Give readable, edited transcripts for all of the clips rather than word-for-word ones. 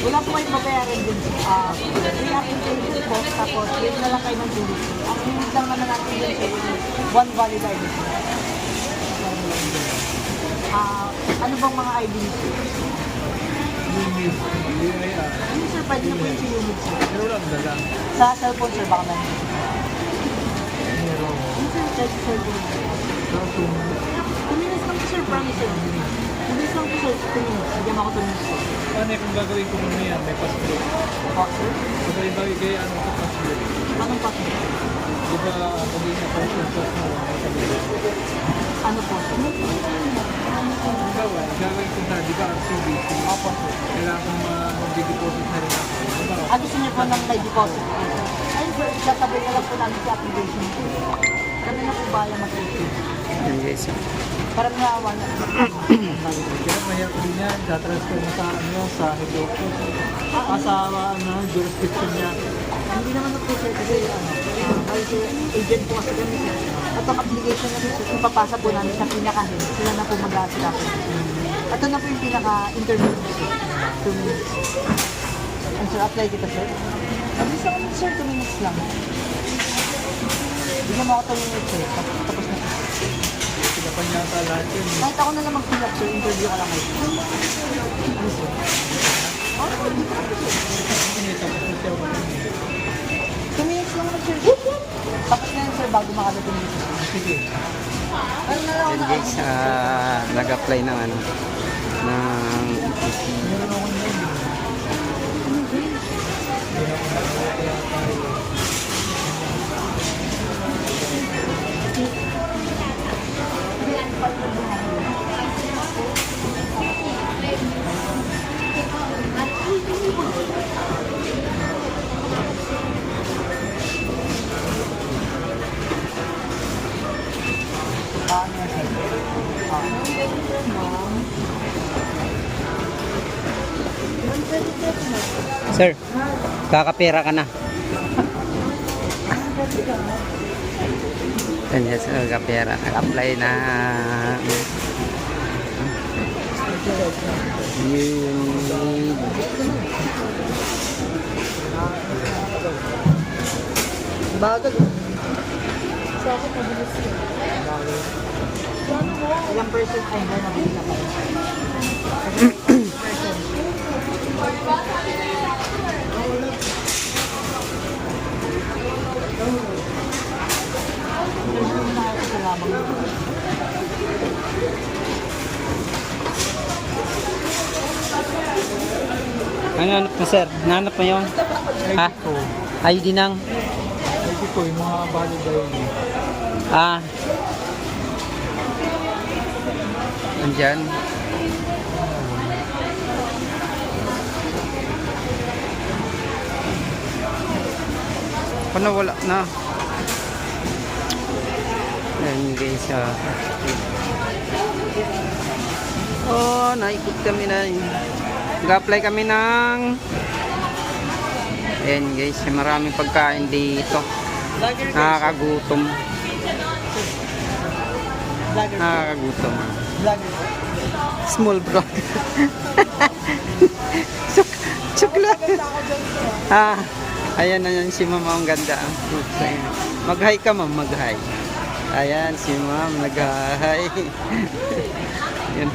Wala po kayong babayaran din. Free application po, tapos yun na lang kayo ng tulis. Ang limit lang naman natin yun sa one valid ID. Ano bang mga ID nito? Unit. Ano sir, pwede na po yung sa unit sir? Pero lang dala. Sa cellphone sir, baka lang. Meron. Ano sir, check sir po. Kaso, 2 minutes lang po sir, promise sir. 2 minutes lang po sir, 2 minutes. Bigyan mo ako 2 minutes po. paano kung gagawin ko muna yan? May passport. Po sir? Pag halimbawa kaya ano sa passport? Anong pa sir? Di ba pag ina-process mo may kabila? Ano po sir? Halimbawa, gagawin ko na, di ba RCBC? Opo sir. Kailangan ko mag-deposit na rin ako. Di ba? Gusto niyo po ng may deposit po sir? Ayun sir, sasabihin na lang po namin sa application po. Kami na po baya mag-receive. Yan guys. Parang naawa na. Kaya mahirap din yan, tatransfer mo sa ano, sa head office. Sa jurisdiction niya. Hindi naman na po sir kasi dahil sir, agent po kasi kami sir. At ang application na sir, ipapasa po namin sa pinaka-head. Sila na po mag-aasila po. Ito na po yung pinaka-interview po sir. 2 minutes. And sir, apply kita sir. Mabilis ako sir, 2 minutes lang. Bigyan mo ako 2 minutes sir. Tapos na po. Sila pa yata lahat yun. Kahit ako na lang mag-fill up sir, interview ka lang ngayon. Ano sir? Hindi ka lang sir. Tapos na siya. 2 minutes lang na sir. Tapos na yun sir, bago makadating dito. Sige. Ano na lang ako Yan na guys. Nag-apply ng ano. Ng ETC. Meron ako ngayon. Paano yan sir? Sir, kakapera ka na. Yan guys. Kakapera. Nag-apply na. You need Bagal. Sa akin, mabilis yun. Ilang percent ay ba nabilis ako? Ano hanap mo sir? Nanap mo yung ha? Ito. ID ng Ito yung mga valid ID. Andyan. Paano wala na? Ayan guys. Oh, naikot kami na. Nag-apply kami ng ayan guys. Maraming pagkain dito. Nakakagutom. Nakakagutom. Small bro. Chocolate. Ayan na yan si mama. Ang ganda. Mag-hi ka ma'am. Mag-hi. Ayan si ma'am. Nag-hi. Yan.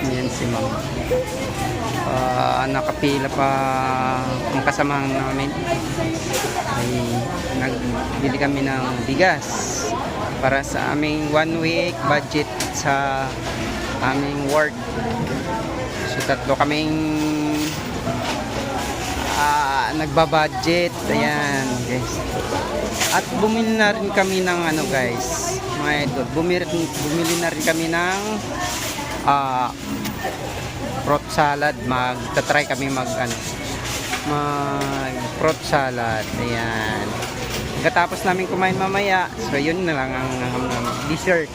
Yan si ma'am. Nakapila pa ang kasamahan namin. Ay, nagbili kami ng bigas para sa aming 1 week budget sa aming work. So tatlo kaming nagbabudget. Ayan guys. At bumili na rin kami ng ano guys, mga idol. Bumili na rin kami ng fruit salad. Magta-try kami mag fruit salad. Ayan. Pagkatapos namin kumain mamaya, so yun na lang ang dessert.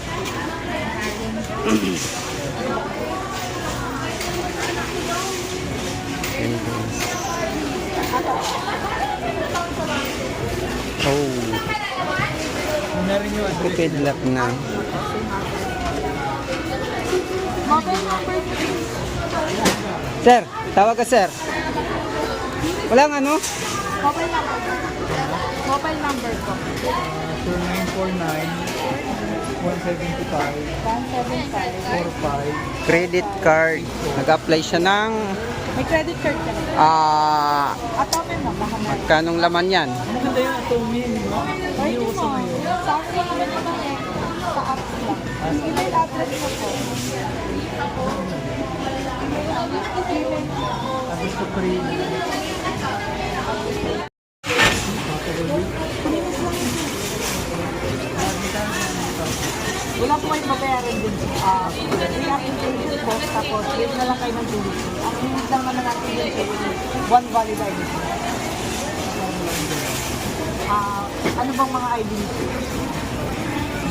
Ayan guys. Pipidlap na. Mobile number please. Sir, tawag ka sir. Walang ano? Mobile number. Mobile number ko. 0949-175-45. 175. Credit card. Nag-apply siya ng May credit card ka na. At open mo, baka mo. magkanong laman yan? Maganda yung Atomy, di ba? Pwede mo. Sa akin naman naman eh. Sa apps lang. Email address ko po. Tapos ko free. Wala po kayong babayaran din. Free application po, tapos yun na lang kayo ng tulis. Ang limit lang naman natin yun sa one valid ID. Ano bang mga ID nito?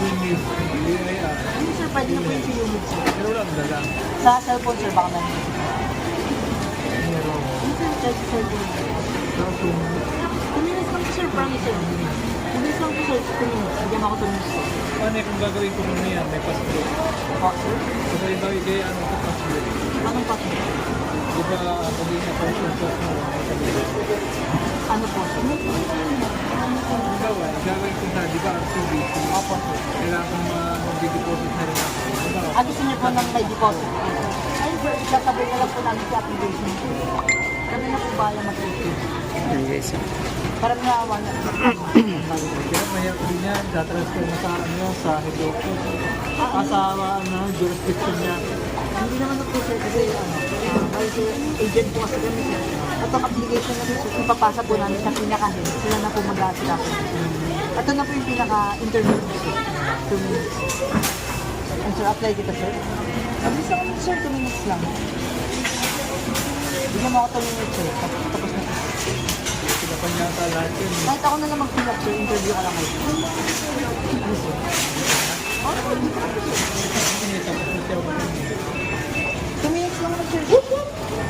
Unit. UIR. Ano sir, pwede na po yung sa unit sir. Pero lang dala. Sa cellphone sir, baka naman. Meron. Ano sir, check sir. Tapos 2 minutes lang po sir, promise sir. 2 minutes lang po sir, 2 minutes. Bigyan ako 2 minutes po. paano kung gagawin ko muna yan? May password. Po, sir? Kasi iba kaya ano ko password. Anong password? Di ba pag ina-person mo, may sabihin. Ano po sir? Gagawin ko na, di ba, RCBC? Opo sir. Kailangan kong mag-deposit na rin ako. Di ba? Gusto niyo po ng may deposit? Ay, sir, sasabihin na lang po namin sa application. Kami na po bala mag-receive. Yan guys. Para naawa na. Kaya mahirap din yan, tatransfer mo sa ano, sa head office. Sa jurisdiction niya. Hindi naman po sir kasi dahil sir, agent po kasi kami sir. At ang application na sir, ipapasa po namin sa pinaka-head. Sila na po mag-aasikaso. Ito na po yung pinaka-interview sir. 2 minutes. And sir, apply kita sir. Mabilis ako sir, 2 minutes lang. Bigyan mo ako 2 minutes sir. Tapos na po. Sila pa yata lahat yun. Kahit ako na lang mag-fill up sir, interview ka lang kayo. Ano sir? Tapos na siya ako. 2 minutes lang na sir.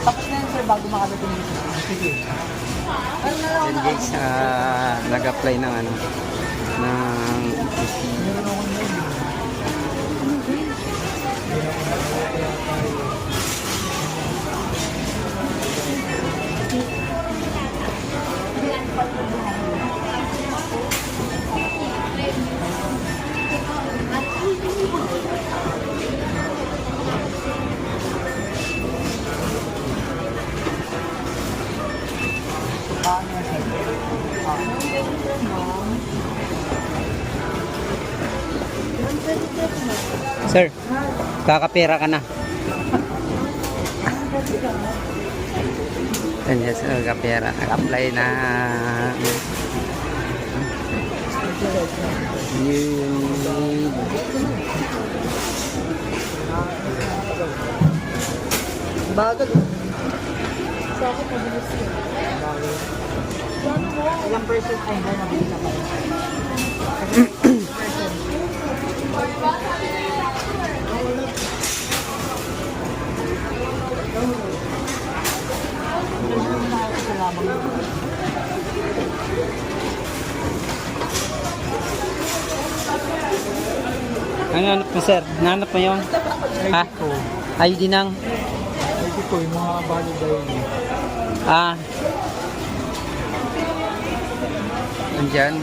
Tapos na yun sir, bago makadating dito. Sige. Ano na lang Yan na guys, nag-apply ng ano, ng Meron ako na yun. Sir, kakapera ka na. Yan guys, kakapera. Nag-apply na Unid. Bagal. Sa akin, mabilis yun. Ilang person ay hindi nabilis ako. Ano hanap mo sir? Nanap mo yung Ha? ID ko. ID ng ID ko, yung mga valid ID. Andyan.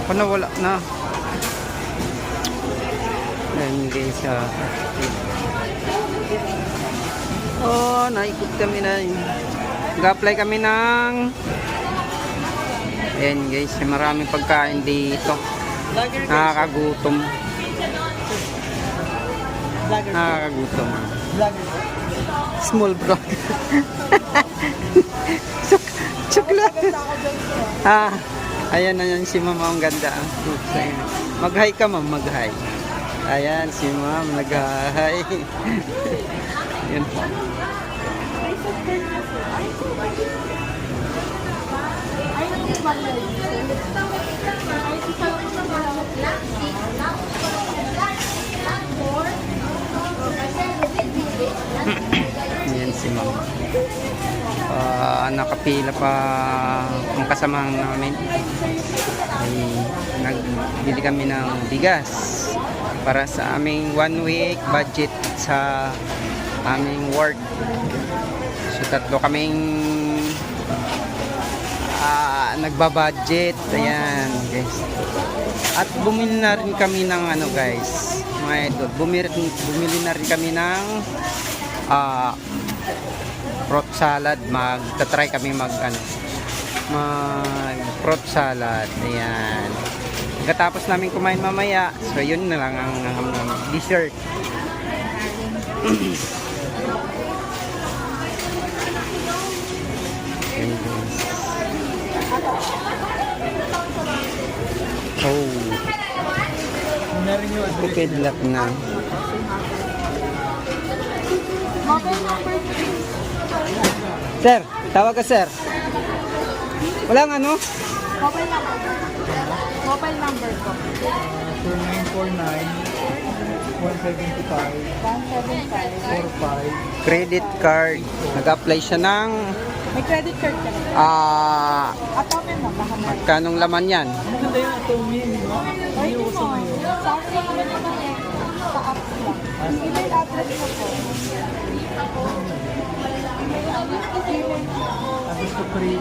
Paano wala na? Ayan guys. Oh, naikot kami na. Nag-apply kami ng ayan guys, maraming pagkain dito. Nakakagutom. Nakakagutom. Small bro. Choklat. Ayan na yan si mama, ang ganda. Mag-hi ka ma'am, mag-hi. Ayan si ma'am, nag-hi. Ayan. Ayan si ma'am. nakapila pa ang kasamahan namin. Ay nagbili kami ng bigas para sa aming 1 week budget sa aming work. So tatlo kaming nagbabudget. Ayan guys. At bumili na rin kami ng ano guys, mga idol. Bumili na rin kami ng fruit salad. Magta-try kami mag fruit salad. Ayan. Pagkatapos namin kumain mamaya, so yun na lang ang dessert. Ayan, guys. Oh, Meron yung address. prepaid lock na. Mobile number Sir, tawag ka sir. Walang ano? Mobile number. Mobile number ko. 0949 175 45 175. Credit card. Nag-apply siya ng May credit card ka na. Atomin mo, baka may. magkanong laman yan? Maganda yung Atomy, di ba? Pwede mo. Sa akin lang naman naman eh. Sa apps lang. Email address mo po. Address ko free.